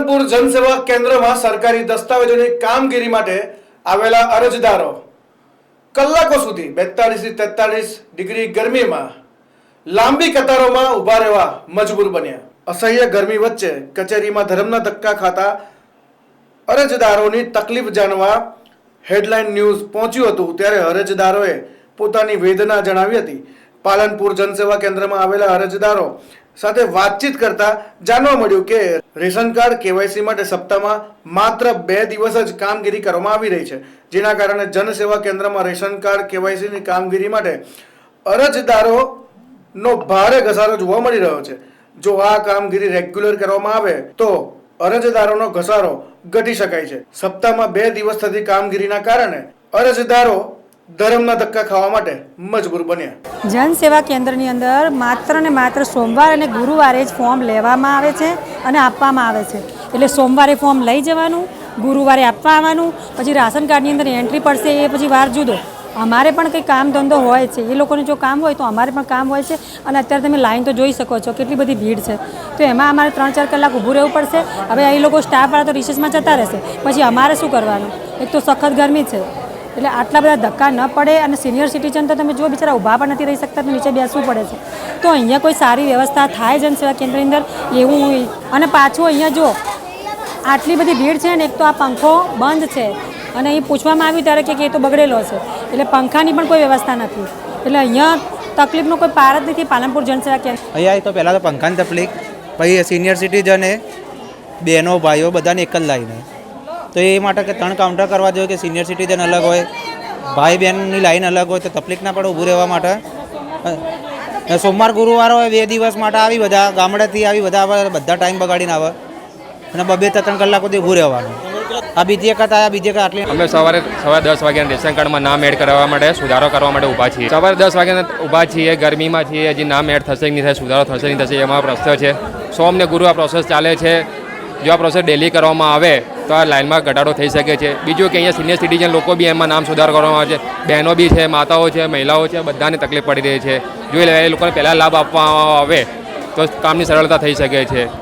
પાલનપુર જનસેવા કેન્દ્રમાં સરકારી દસ્તાવેજોની કામગીરી માટે આવેલા અરજદારો કલાકો સુધી 42 થી 43 ડિગ્રી ગરમીમાં લાંબી કતારોમાં ઊભા રહેવા મજબૂર બન્યા। અસહ્ય ગરમી વચ્ચે કચેરીમાં ધર્મના ધક્કા ખાતા અરજદારોની તકલીફ જાણવા હેડલાઇન ન્યૂઝ પહોંચ્યું હતું ત્યારે અરજદારોએ પોતાની વેદના જણાવી હતી। પાલનપુર જનસેવા કેન્દ્રમાં આવેલા અરજદારો સાથે વાતચીત કરતા જાણવા મળ્યું કે રેશન કાર્ડ કેવાયસી માટે સપ્તાહમાં માત્ર 2 દિવસ જ કામગીરી કરવામાં આવી રહી છે, જેના કારણે જનસેવા કેન્દ્રમાં રેશન કાર્ડ કેવાયસીની કામગીરી માટે અરજદારોનો ભારે ઘસારો જોવા મળી રહ્યો છે। જો આ કામગીરી રેગ્યુલર કરવામાં આવે તો અરજદારોનો ઘસારો ઘટી શકાય છે। સપ્તાહમાં 2 દિવસ થતી કામગીરીના કારણે અરજદારો ધર્મના ધક્કા ખાવા માટે મજબૂર બન્યા। જનસેવા કેન્દ્રની અંદર માત્ર ને માત્ર સોમવાર અને ગુરુવારે જ ફોર્મ લેવામાં આવે છે અને આપવામાં આવે છે। એટલે સોમવારે ફોર્મ લઈ જવાનું, ગુરુવારે આપવા આવવાનું, પછી રાશન કાર્ડની અંદર એન્ટ્રી પડશે એ પછી વાર જુદો। અમારે પણ કંઈ કામ ધંધો હોય છે, એ લોકોને જો કામ હોય તો અમારે પણ કામ હોય છે। અને અત્યારે તમે લાઈન તો જોઈ શકો છો કેટલી બધી ભીડ છે, તો એમાં અમારે 3-4 કલાક ઊભું રહેવું પડશે। હવે એ લોકો સ્ટાફવાળા તો રિસેસમાં જતા રહેશે, પછી અમારે શું કરવાનું? એક તો સખત ગરમી છે, એટલે આટલા બધા ધક્કા ન પડે। અને સિનિયર સિટીઝન તો તમે જો બિચારા ઊભા પણ નથી રહી શકતા, તો નીચે બેસવું પડે છે। તો અહીંયા કોઈ સારી વ્યવસ્થા થાય જનસેવા કેન્દ્રની અંદર એવું। અને પાછું અહીંયા જો આટલી બધી ભીડ છે ને, એક તો આ પંખો બંધ છે અને અહીં પૂછવામાં આવ્યું ત્યારે કે એ તો બગડેલો છે, એટલે પંખાની પણ કોઈ વ્યવસ્થા નથી। એટલે અહીંયા તકલીફનો કોઈ પાર જ નથી પાલનપુર જનસેવા કેન્દ્ર। અહીંયા તો પહેલાં તો પંખાની તકલીફ, પછી સિનિયર સિટીઝન બહેનો ભાઈઓ બધાને એક જ લાઈન, તો એ માટે કે 3 કાઉન્ટર કરવા જોઈએ કે સિનિયર સિટીઝન અલગ હોય, ભાઈ બહેનની લાઈન અલગ હોય, તો તકલીફ ના પડે ઊભું રહેવા માટે। સોમવાર ગુરુવાર હોય 2 દિવસ માટે આવી, બધા ગામડેથી આવી બધા ટાઈમ બગાડીને આવે અને 2-3 કલાક સુધી ઊભું રહેવાનું। આ બીજી વખત આવ્યા, બીજી વખત આટલી અમે સવારે 10 વાગ્યા રેશન કાર્ડમાં નામ એડ કરવા માટે સુધારો કરવા માટે ઊભા છીએ। સવારે 10 વાગ્યા ઊભા છીએ, ગરમીમાં છીએ, હજી નામ એડ થશે નહીં થાય, સુધારો થશે નહીં થશે, એમાં પ્રશ્ન છે। સોમ ને ગુરુ આ પ્રોસેસ ચાલે છે। જો આ પ્રોસેસ ડેલી કરવામાં આવે તો આ લાઇનમાં ઘટાડો થઈ શકે છે। બીજું કે અહીંયા સિનિયર સિટીઝન લોકો બી એમાં નામ સુધાર કરવામાં આવે છે, બહેનો બી છે, માતાઓ છે, મહિલાઓ છે, બધાને તકલીફ પડી રહી છે। જો એ લોકોને પહેલાં લાભ આપવામાં આવે તો કામની સરળતા થઈ શકે છે।